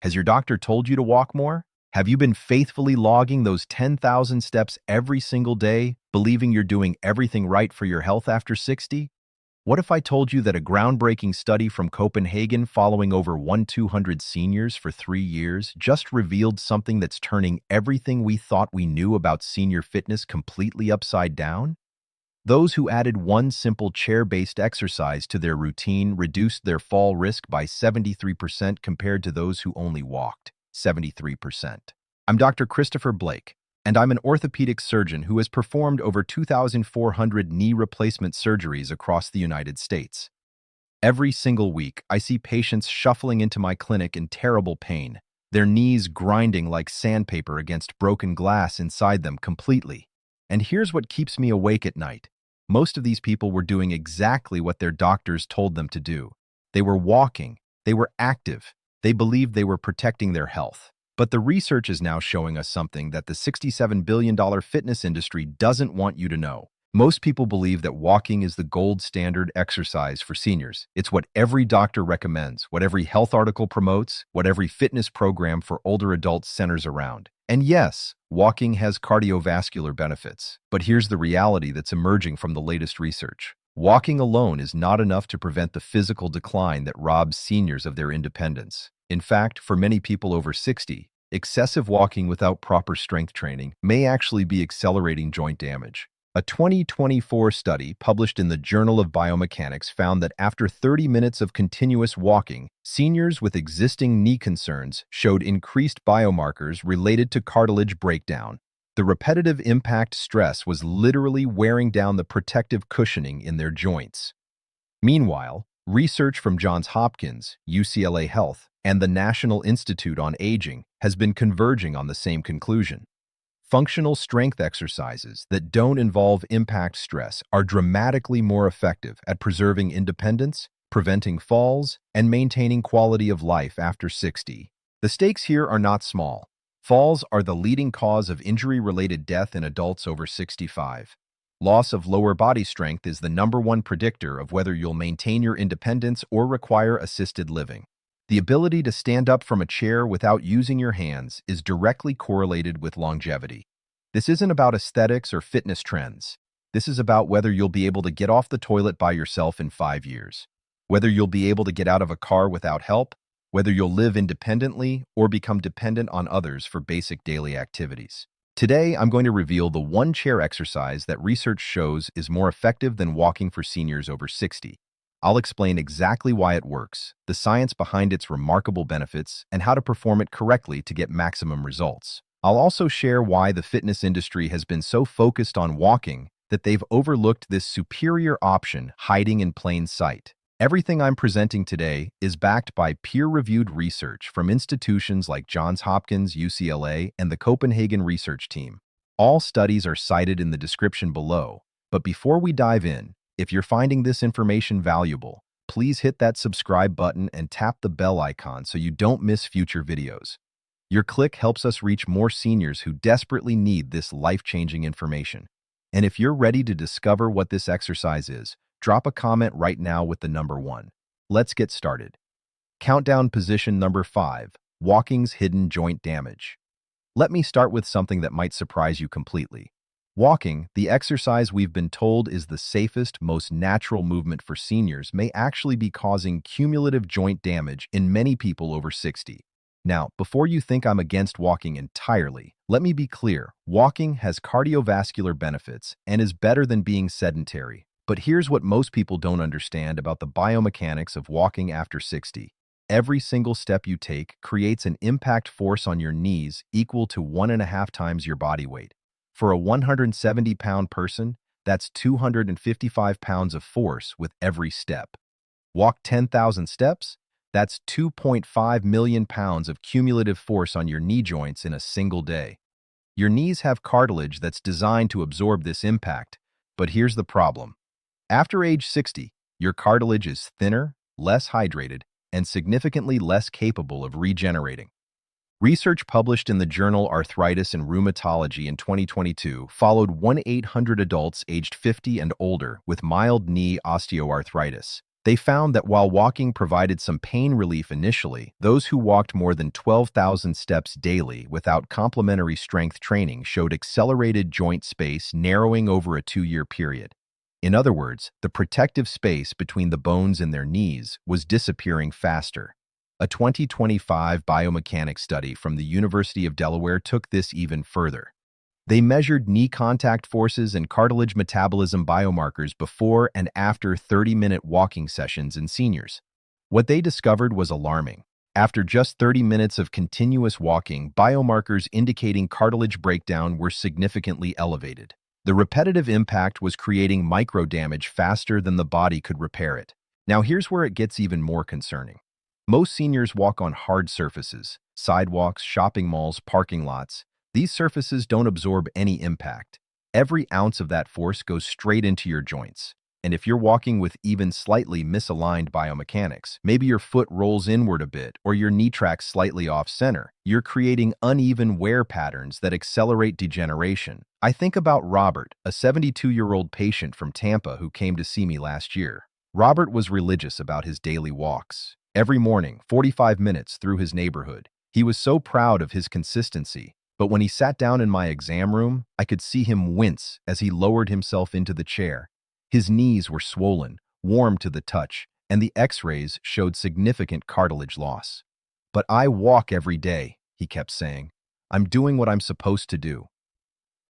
Has your doctor told you to walk more? Have you been faithfully logging those 10,000 steps every single day, believing you're doing everything right for your health after 60? What if I told you that a groundbreaking study from Copenhagen following over 200 seniors for 3 years just revealed something that's turning everything we thought we knew about senior fitness completely upside down? Those who added one simple chair-based exercise to their routine reduced their fall risk by 73% compared to those who only walked, 73%. I'm Dr. Christopher Blake, and I'm an orthopedic surgeon who has performed over 2,400 knee replacement surgeries across the United States. Every single week, I see patients shuffling into my clinic in terrible pain, their knees grinding like sandpaper against broken glass inside them completely. And here's what keeps me awake at night. Most of these people were doing exactly what their doctors told them to do. They were walking, they were active, they believed they were protecting their health. But the research is now showing us something that the $67 billion fitness industry doesn't want you to know. Most people believe that walking is the gold standard exercise for seniors. It's what every doctor recommends, what every health article promotes, what every fitness program for older adults centers around. And yes, walking has cardiovascular benefits. But here's the reality that's emerging from the latest research. Walking alone is not enough to prevent the physical decline that robs seniors of their independence. In fact, for many people over 60, excessive walking without proper strength training may actually be accelerating joint damage. A 2024 study published in the Journal of Biomechanics found that after 30 minutes of continuous walking, seniors with existing knee concerns showed increased biomarkers related to cartilage breakdown. The repetitive impact stress was literally wearing down the protective cushioning in their joints. Meanwhile, research from Johns Hopkins, UCLA Health, and the National Institute on Aging has been converging on the same conclusion. Functional strength exercises that don't involve impact stress are dramatically more effective at preserving independence, preventing falls, and maintaining quality of life after 60. The stakes here are not small. Falls are the leading cause of injury-related death in adults over 65. Loss of lower body strength is the #1 predictor of whether you'll maintain your independence or require assisted living. The ability to stand up from a chair without using your hands is directly correlated with longevity. This isn't about aesthetics or fitness trends. This is about whether you'll be able to get off the toilet by yourself in 5 years, whether you'll be able to get out of a car without help, whether you'll live independently or become dependent on others for basic daily activities. Today, I'm going to reveal the one chair exercise that research shows is more effective than walking for seniors over 60. I'll explain exactly why it works, the science behind its remarkable benefits, and how to perform it correctly to get maximum results. I'll also share why the fitness industry has been so focused on walking that they've overlooked this superior option hiding in plain sight. Everything I'm presenting today is backed by peer-reviewed research from institutions like Johns Hopkins, UCLA, and the Copenhagen research team. All studies are cited in the description below, but before we dive in, if you're finding this information valuable, please hit that subscribe button and tap the bell icon so you don't miss future videos. Your click helps us reach more seniors who desperately need this life-changing information. And if you're ready to discover what this exercise is, drop a comment right now with the #1. Let's get started. Countdown position number 5, walking's hidden joint damage. Let me start with something that might surprise you completely. Walking, the exercise we've been told is the safest, most natural movement for seniors, may actually be causing cumulative joint damage in many people over 60. Now, before you think I'm against walking entirely, let me be clear. Walking has cardiovascular benefits and is better than being sedentary. But here's what most people don't understand about the biomechanics of walking after 60. Every single step you take creates an impact force on your knees equal to 1.5 times your body weight. For a 170-pound person, that's 255 pounds of force with every step. Walk 10,000 steps? That's 2.5 million pounds of cumulative force on your knee joints in a single day. Your knees have cartilage that's designed to absorb this impact, but here's the problem. After age 60, your cartilage is thinner, less hydrated, and significantly less capable of regenerating. Research published in the journal Arthritis and Rheumatology in 2022 followed 1,800 adults aged 50 and older with mild knee osteoarthritis. They found that while walking provided some pain relief initially, those who walked more than 12,000 steps daily without complementary strength training showed accelerated joint space narrowing over a 2-year period. In other words, the protective space between the bones in their knees was disappearing faster. A 2025 biomechanics study from the University of Delaware took this even further. They measured knee contact forces and cartilage metabolism biomarkers before and after 30-minute walking sessions in seniors. What they discovered was alarming. After just 30 minutes of continuous walking, biomarkers indicating cartilage breakdown were significantly elevated. The repetitive impact was creating microdamage faster than the body could repair it. Now here's where it gets even more concerning. Most seniors walk on hard surfaces, sidewalks, shopping malls, parking lots. These surfaces don't absorb any impact. Every ounce of that force goes straight into your joints. And if you're walking with even slightly misaligned biomechanics, maybe your foot rolls inward a bit or your knee tracks slightly off-center, you're creating uneven wear patterns that accelerate degeneration. I think about Robert, a 72-year-old patient from Tampa who came to see me last year. Robert was religious about his daily walks. Every morning, 45 minutes through his neighborhood. He was so proud of his consistency. But when he sat down in my exam room, I could see him wince as he lowered himself into the chair. His knees were swollen, warm to the touch, and the x-rays showed significant cartilage loss. "But I walk every day," he kept saying. "I'm doing what I'm supposed to do."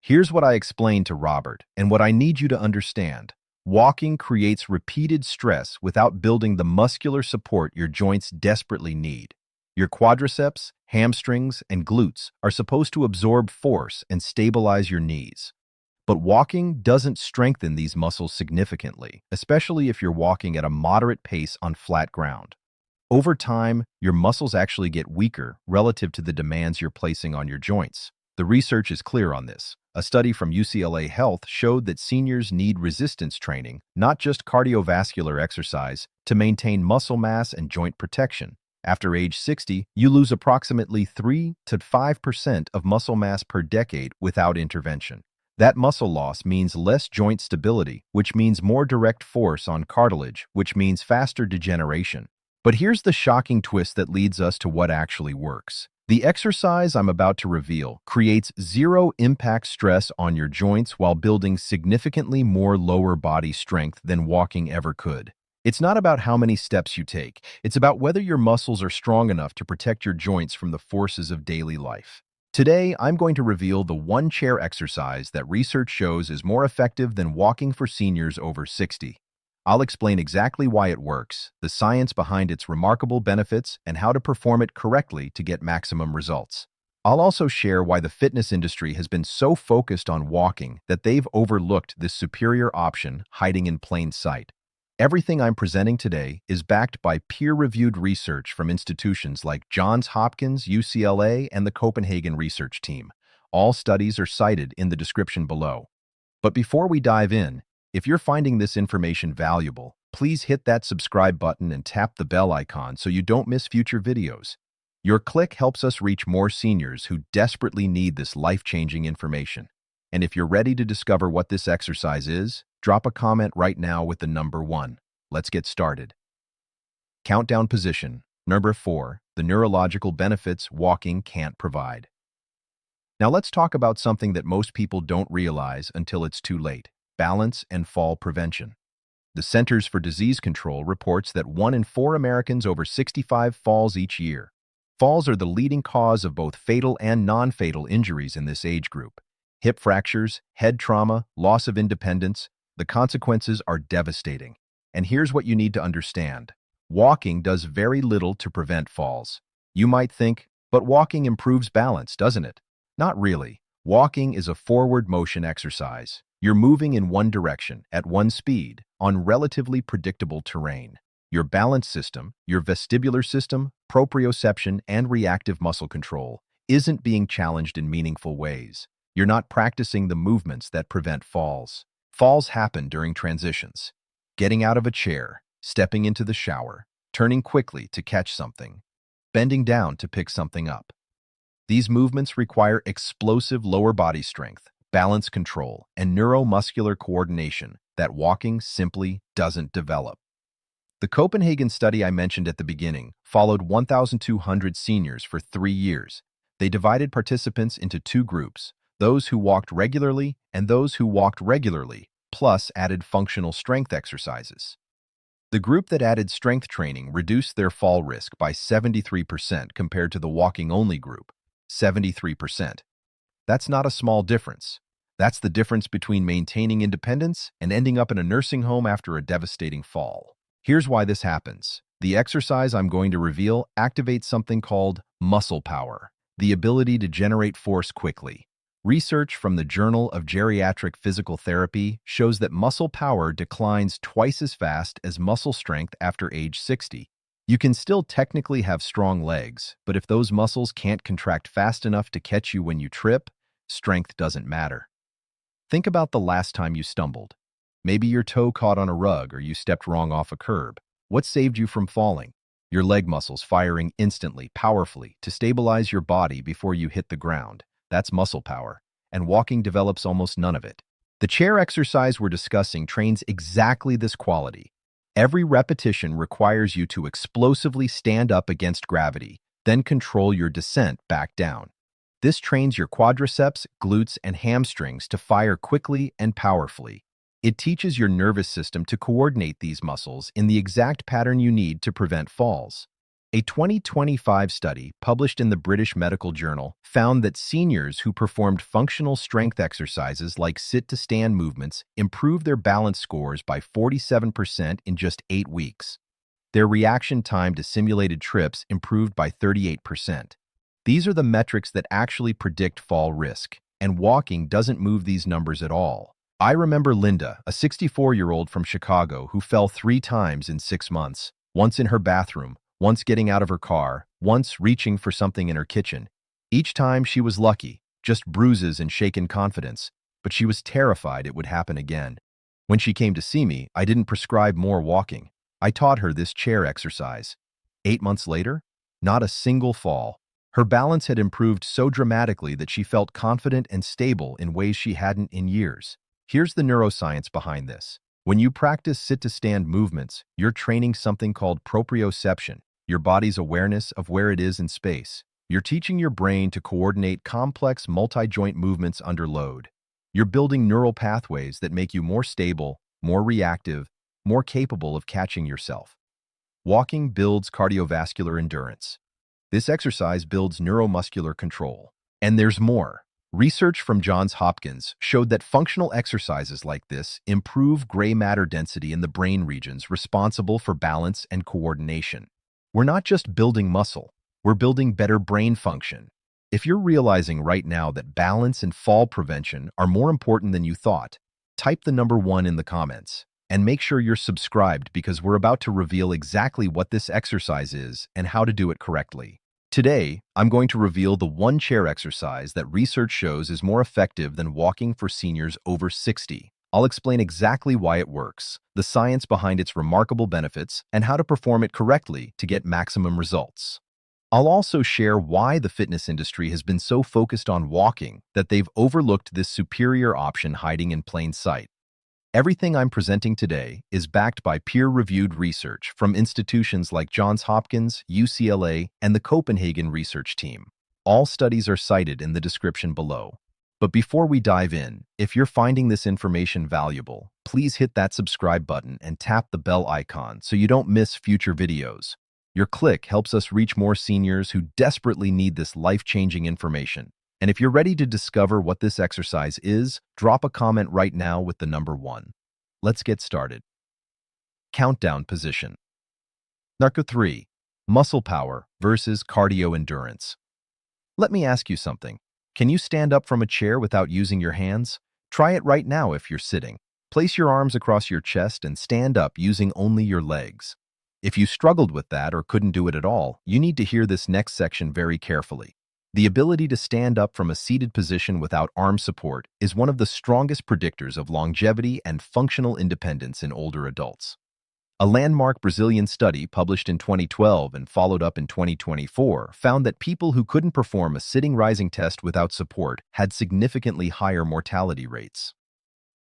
Here's what I explained to Robert, and what I need you to understand. Walking creates repeated stress without building the muscular support your joints desperately need. Your quadriceps, hamstrings, and glutes are supposed to absorb force and stabilize your knees. But walking doesn't strengthen these muscles significantly, especially if you're walking at a moderate pace on flat ground. Over time, your muscles actually get weaker relative to the demands you're placing on your joints. The research is clear on this. A study from UCLA Health showed that seniors need resistance training, not just cardiovascular exercise, to maintain muscle mass and joint protection. After age 60, you lose approximately 3 to 5% of muscle mass per decade without intervention. That muscle loss means less joint stability, which means more direct force on cartilage, which means faster degeneration. But here's the shocking twist that leads us to what actually works. The exercise I'm about to reveal creates zero impact stress on your joints while building significantly more lower body strength than walking ever could. It's not about how many steps you take. It's about whether your muscles are strong enough to protect your joints from the forces of daily life. Today, I'm going to reveal the one chair exercise that research shows is more effective than walking for seniors over 60. I'll explain exactly why it works, the science behind its remarkable benefits, and how to perform it correctly to get maximum results. I'll also share why the fitness industry has been so focused on walking that they've overlooked this superior option hiding in plain sight. Everything I'm presenting today is backed by peer-reviewed research from institutions like Johns Hopkins, UCLA, and the Copenhagen research team. All studies are cited in the description below. But before we dive in, if you're finding this information valuable, please hit that subscribe button and tap the bell icon so you don't miss future videos. Your click helps us reach more seniors who desperately need this life-changing information. And if you're ready to discover what this exercise is, drop a comment right now with the number 1. Let's get started. Countdown position. Number 4. The neurological benefits walking can't provide. Now let's talk about something that most people don't realize until it's too late. Balance and fall prevention. The Centers for Disease Control reports that 1 in 4 Americans over 65 falls each year. Falls are the leading cause of both fatal and non-fatal injuries in this age group. Hip fractures, head trauma, loss of independence. The consequences are devastating. And here's what you need to understand. Walking does very little to prevent falls. You might think, but walking improves balance, doesn't it? Not really. Walking is a forward motion exercise. You're moving in one direction, at one speed, on relatively predictable terrain. Your balance system, your vestibular system, proprioception, and reactive muscle control isn't being challenged in meaningful ways. You're not practicing the movements that prevent falls. Falls happen during transitions. Getting out of a chair, stepping into the shower, turning quickly to catch something, bending down to pick something up. These movements require explosive lower body strength, balance control, and neuromuscular coordination that walking simply doesn't develop. The Copenhagen study I mentioned at the beginning followed 1,200 seniors for 3 years. They divided participants into two groups, those who walked regularly and those who walked regularly, plus added functional strength exercises. The group that added strength training reduced their fall risk by 73% compared to the walking-only group, 73%. That's not a small difference. That's the difference between maintaining independence and ending up in a nursing home after a devastating fall. Here's why this happens. The exercise I'm going to reveal activates something called muscle power, the ability to generate force quickly. Research from the Journal of Geriatric Physical Therapy shows that muscle power declines twice as fast as muscle strength after age 60. You can still technically have strong legs, but if those muscles can't contract fast enough to catch you when you trip, strength doesn't matter. Think about the last time you stumbled. Maybe your toe caught on a rug or you stepped wrong off a curb. What saved you from falling? Your leg muscles firing instantly, powerfully, to stabilize your body before you hit the ground. That's muscle power, and walking develops almost none of it. The chair exercise we're discussing trains exactly this quality. Every repetition requires you to explosively stand up against gravity, then control your descent back down. This trains your quadriceps, glutes, and hamstrings to fire quickly and powerfully. It teaches your nervous system to coordinate these muscles in the exact pattern you need to prevent falls. A 2025 study published in the British Medical Journal found that seniors who performed functional strength exercises like sit-to-stand movements improved their balance scores by 47% in just 8 weeks. Their reaction time to simulated trips improved by 38%. These are the metrics that actually predict fall risk, and walking doesn't move these numbers at all. I remember Linda, a 64-year-old from Chicago who fell 3 times in 6 months, once in her bathroom, once getting out of her car, once reaching for something in her kitchen. Each time she was lucky, just bruises and shaken confidence, but she was terrified it would happen again. When she came to see me, I didn't prescribe more walking. I taught her this chair exercise. 8 months later, not a single fall. Her balance had improved so dramatically that she felt confident and stable in ways she hadn't in years. Here's the neuroscience behind this. When you practice sit-to-stand movements, you're training something called proprioception, your body's awareness of where it is in space. You're teaching your brain to coordinate complex multi-joint movements under load. You're building neural pathways that make you more stable, more reactive, more capable of catching yourself. Walking builds cardiovascular endurance. This exercise builds neuromuscular control. And there's more. Research from Johns Hopkins showed that functional exercises like this improve gray matter density in the brain regions responsible for balance and coordination. We're not just building muscle, we're building better brain function. If you're realizing right now that balance and fall prevention are more important than you thought, type the number 1 in the comments. And make sure you're subscribed because we're about to reveal exactly what this exercise is and how to do it correctly. Today, I'm going to reveal the one chair exercise that research shows is more effective than walking for seniors over 60. I'll explain exactly why it works, the science behind its remarkable benefits, and how to perform it correctly to get maximum results. I'll also share why the fitness industry has been so focused on walking that they've overlooked this superior option hiding in plain sight. Everything I'm presenting today is backed by peer-reviewed research from institutions like Johns Hopkins, UCLA, and the Copenhagen research team. All studies are cited in the description below. But before we dive in, if you're finding this information valuable, please hit that subscribe button and tap the bell icon so you don't miss future videos. Your click helps us reach more seniors who desperately need this life-changing information. And if you're ready to discover what this exercise is, drop a comment right now with the number 1. Let's get started. Countdown position. Number 3. Muscle power versus cardio endurance. Let me ask you something. Can you stand up from a chair without using your hands? Try it right now if you're sitting. Place your arms across your chest and stand up using only your legs. If you struggled with that or couldn't do it at all, you need to hear this next section very carefully. The ability to stand up from a seated position without arm support is one of the strongest predictors of longevity and functional independence in older adults. A landmark Brazilian study published in 2012 and followed up in 2024 found that people who couldn't perform a sitting rising test without support had significantly higher mortality rates.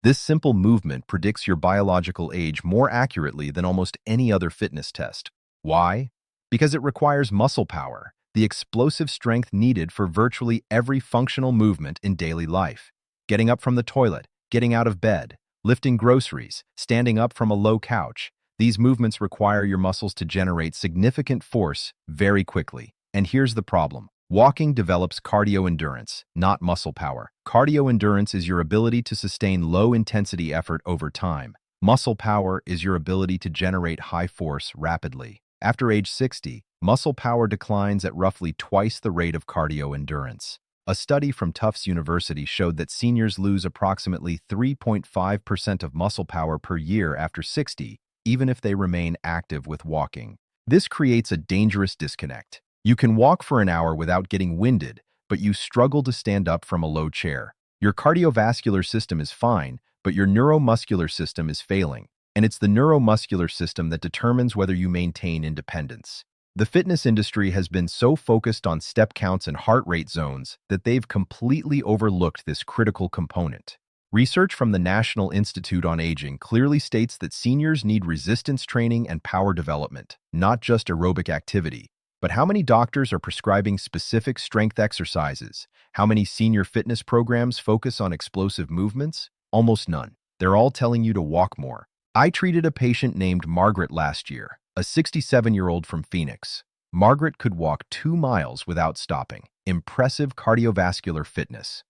This simple movement predicts your biological age more accurately than almost any other fitness test. Why? Because it requires muscle power, the explosive strength needed for virtually every functional movement in daily life. Getting up from the toilet, getting out of bed, lifting groceries, standing up from a low couch. These movements require your muscles to generate significant force very quickly. And here's the problem. Walking develops cardio endurance, not muscle power. Cardio endurance is your ability to sustain low-intensity effort over time. Muscle power is your ability to generate high force rapidly. After age 60, muscle power declines at roughly twice the rate of cardio endurance. A study from Tufts University showed that seniors lose approximately 3.5% of muscle power per year after 60, even if they remain active with walking. This creates a dangerous disconnect. You can walk for an hour without getting winded, but you struggle to stand up from a low chair. Your cardiovascular system is fine, but your neuromuscular system is failing, and it's the neuromuscular system that determines whether you maintain independence. The fitness industry has been so focused on step counts and heart rate zones that they've completely overlooked this critical component. Research from the National Institute on Aging clearly states that seniors need resistance training and power development, not just aerobic activity. But how many doctors are prescribing specific strength exercises? How many senior fitness programs focus on explosive movements? Almost none. They're all telling you to walk more. I treated a patient named Margaret last year, a 67-year-old from Phoenix. Margaret could walk 2 miles without stopping. Impressive cardiovascular fitness.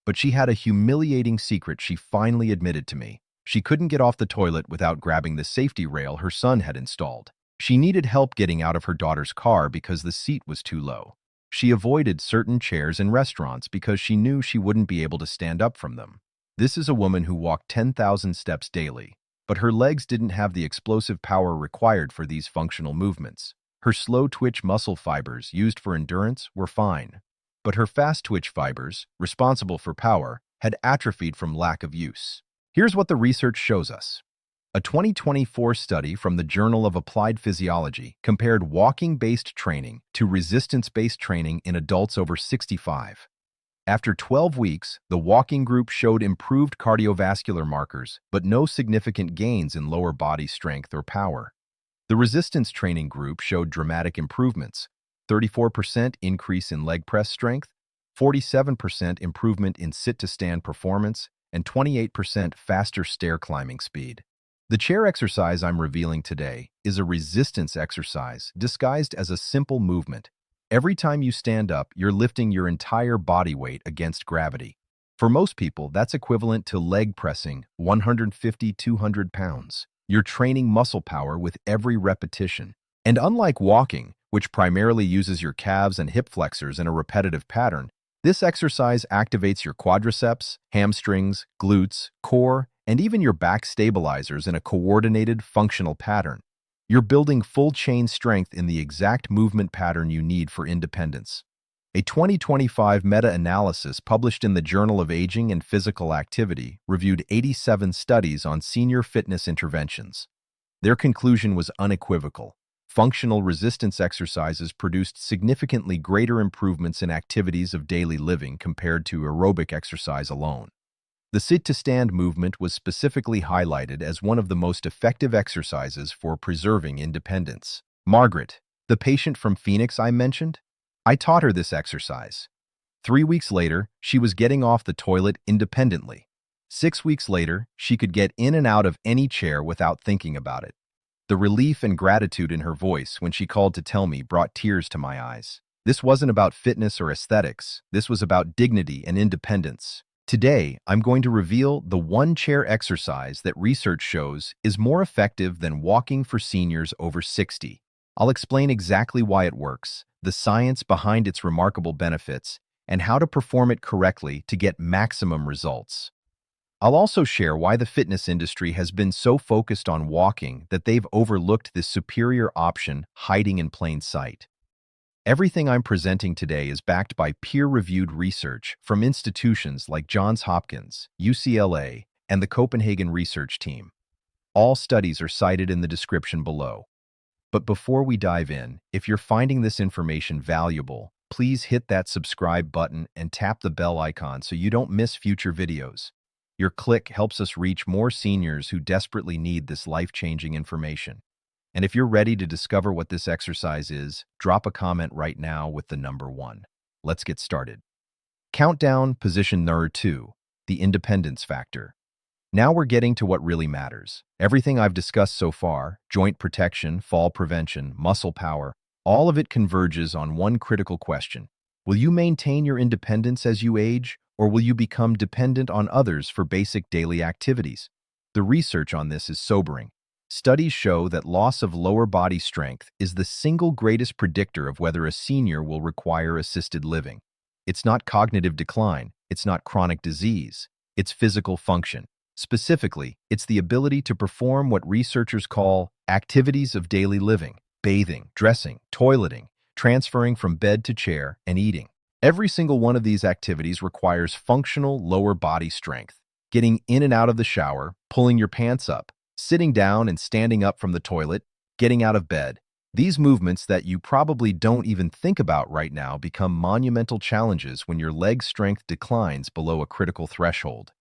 But she had a humiliating secret she finally admitted to me. She couldn't get off the toilet without grabbing the safety rail her son had installed. She needed help getting out of her daughter's car because the seat was too low. She avoided certain chairs in restaurants because she knew she wouldn't be able to stand up from them. This is a woman who walked 10,000 steps daily, but her legs didn't have the explosive power required for these functional movements. Her slow-twitch muscle fibers used for endurance were fine, but her fast-twitch fibers, responsible for power, had atrophied from lack of use. Here's what the research shows us. A 2024 study from the Journal of Applied Physiology compared walking-based training to resistance-based training in adults over 65. After 12 weeks, the walking group showed improved cardiovascular markers, but no significant gains in lower body strength or power. The resistance training group showed dramatic improvements: 34% increase in leg press strength, 47% improvement in sit-to-stand performance, and 28% faster stair climbing speed. The chair exercise I'm revealing today is a resistance exercise disguised as a simple movement. Every time you stand up, you're lifting your entire body weight against gravity. For most people, that's equivalent to leg pressing 150-200 pounds. You're training muscle power with every repetition. And unlike walking, which primarily uses your calves and hip flexors in a repetitive pattern, this exercise activates your quadriceps, hamstrings, glutes, core, and even your back stabilizers in a coordinated, functional pattern. You're building full chain strength in the exact movement pattern you need for independence. A 2025 meta-analysis published in the Journal of Aging and Physical Activity reviewed 87 studies on senior fitness interventions. Their conclusion was unequivocal. Functional resistance exercises produced significantly greater improvements in activities of daily living compared to aerobic exercise alone. The sit-to-stand movement was specifically highlighted as one of the most effective exercises for preserving independence. Margaret, the patient from Phoenix I mentioned, I taught her this exercise. 3 weeks later, she was getting off the toilet independently. 6 weeks later, she could get in and out of any chair without thinking about it. The relief and gratitude in her voice when she called to tell me brought tears to my eyes. This wasn't about fitness or aesthetics. This was about dignity and independence. Today, I'm going to reveal the one chair exercise that research shows is more effective than walking for seniors over 60. I'll explain exactly why it works, the science behind its remarkable benefits, and how to perform it correctly to get maximum results. I'll also share why the fitness industry has been so focused on walking that they've overlooked this superior option hiding in plain sight. Everything I'm presenting today is backed by peer-reviewed research from institutions like Johns Hopkins, UCLA, and the Copenhagen research team. All studies are cited in the description below. But before we dive in, if you're finding this information valuable, please hit that subscribe button and tap the bell icon so you don't miss future videos. Your click helps us reach more seniors who desperately need this life-changing information. And if you're ready to discover what this exercise is, drop a comment right now with the number 1. Let's get started. Countdown position number 2, the independence factor. Now we're getting to what really matters. Everything I've discussed so far, joint protection, fall prevention, muscle power, all of it converges on one critical question. Will you maintain your independence as you age, or will you become dependent on others for basic daily activities? The research on this is sobering. Studies show that loss of lower body strength is the single greatest predictor of whether a senior will require assisted living. It's not cognitive decline, it's not chronic disease, it's physical function. Specifically, it's the ability to perform what researchers call activities of daily living: bathing, dressing, toileting, transferring from bed to chair, and eating. Every single one of these activities requires functional lower body strength. Getting in and out of the shower, pulling your pants up, sitting down and standing up from the toilet, getting out of bed. These movements that you probably don't even think about right now become monumental challenges when your leg strength declines below a critical threshold.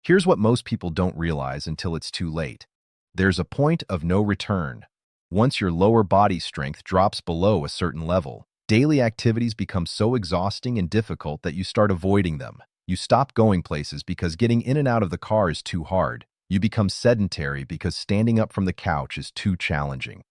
Here's what most people don't realize until it's too late. There's a point of no return. Once your lower body strength drops below a certain level, daily activities become so exhausting and difficult that you start avoiding them. You stop going places because getting in and out of the car is too hard. You become sedentary because standing up from the couch is too challenging.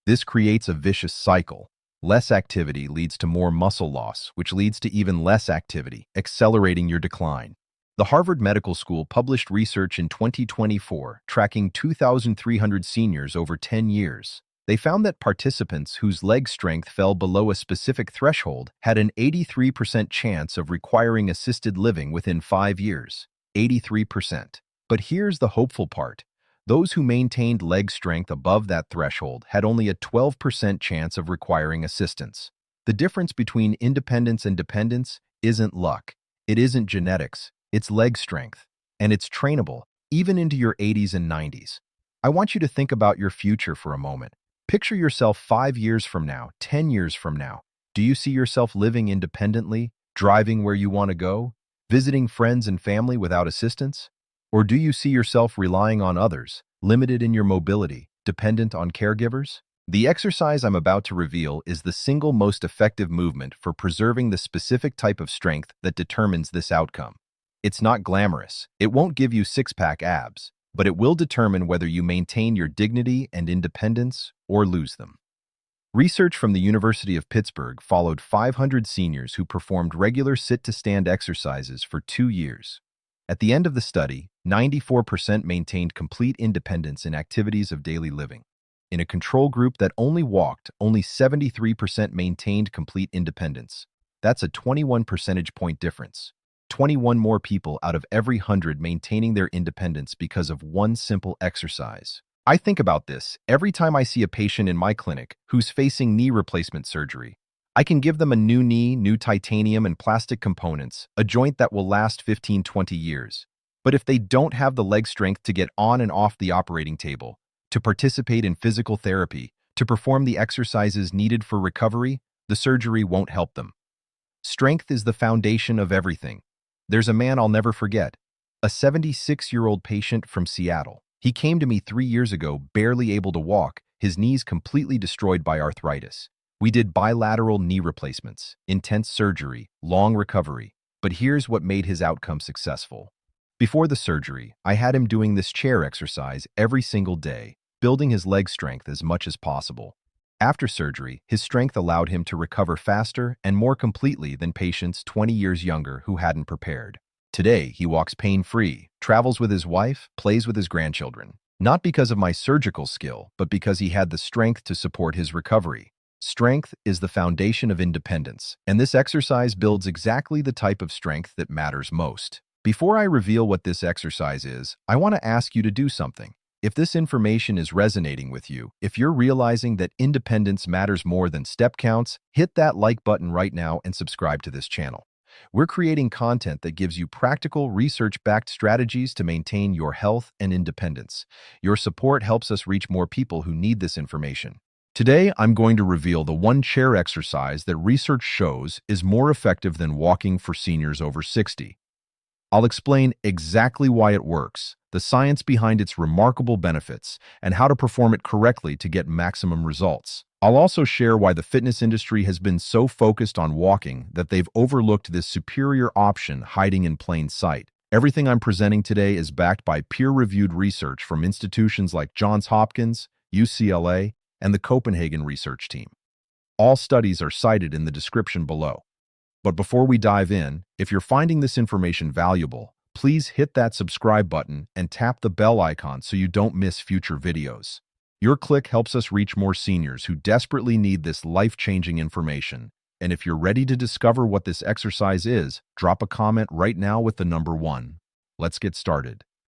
This creates a vicious cycle. Less activity leads to more muscle loss, which leads to even less activity, accelerating your decline. The Harvard Medical School published research in 2024 tracking 2,300 seniors over 10 years. They found that participants whose leg strength fell below a specific threshold had an 83% chance of requiring assisted living within 5 years. 83%. But here's the hopeful part. Those who maintained leg strength above that threshold had only a 12% chance of requiring assistance. The difference between independence and dependence isn't luck. It isn't genetics. It's leg strength. And it's trainable, even into your 80s and 90s. I want you to think about your future for a moment. Picture yourself 5 years from now, 10 years from now. Do you see yourself living independently, driving where you want to go, visiting friends and family without assistance? Or do you see yourself relying on others, limited in your mobility, dependent on caregivers? The exercise I'm about to reveal is the single most effective movement for preserving the specific type of strength that determines this outcome. It's not glamorous. It won't give you six-pack abs, but it will determine whether you maintain your dignity and independence or lose them. Research from the University of Pittsburgh followed 500 seniors who performed regular sit-to-stand exercises for 2 years. At the end of the study, 94% maintained complete independence in activities of daily living. In a control group that only walked, only 73% maintained complete independence. That's a 21 percentage point difference. 21 more people out of every 100 maintaining their independence because of one simple exercise. I think about this every time I see a patient in my clinic who's facing knee replacement surgery. I can give them a new knee, new titanium and plastic components, a joint that will last 15-20 years. But if they don't have the leg strength to get on and off the operating table, to participate in physical therapy, to perform the exercises needed for recovery, the surgery won't help them. Strength is the foundation of everything. There's a man I'll never forget, a 76-year-old patient from Seattle. He came to me 3 years ago, barely able to walk, his knees completely destroyed by arthritis. We did bilateral knee replacements, intense surgery, long recovery. But here's what made his outcome successful. Before the surgery, I had him doing this chair exercise every single day, building his leg strength as much as possible. After surgery, his strength allowed him to recover faster and more completely than patients 20 years younger who hadn't prepared. Today, he walks pain-free, travels with his wife, plays with his grandchildren. Not because of my surgical skill, but because he had the strength to support his recovery. Strength is the foundation of independence, and this exercise builds exactly the type of strength that matters most. Before I reveal what this exercise is, I want to ask you to do something. If this information is resonating with you, if you're realizing that independence matters more than step counts, hit that like button right now and subscribe to this channel. We're creating content that gives you practical, research-backed strategies to maintain your health and independence. Your support helps us reach more people who need this information. Today, I'm going to reveal the one chair exercise that research shows is more effective than walking for seniors over 60. I'll explain exactly why it works, the science behind its remarkable benefits, and how to perform it correctly to get maximum results. I'll also share why the fitness industry has been so focused on walking that they've overlooked this superior option hiding in plain sight. Everything I'm presenting today is backed by peer-reviewed research from institutions like Johns Hopkins, UCLA, and the Copenhagen research team. All studies are cited in the description below. But before we dive in, if you're finding this information valuable, please hit that subscribe button and tap the bell icon so you don't miss future videos. Your click helps us reach more seniors who desperately need this life-changing information. And if you're ready to discover what this exercise is, drop a comment right now with the number 1. Let's get started.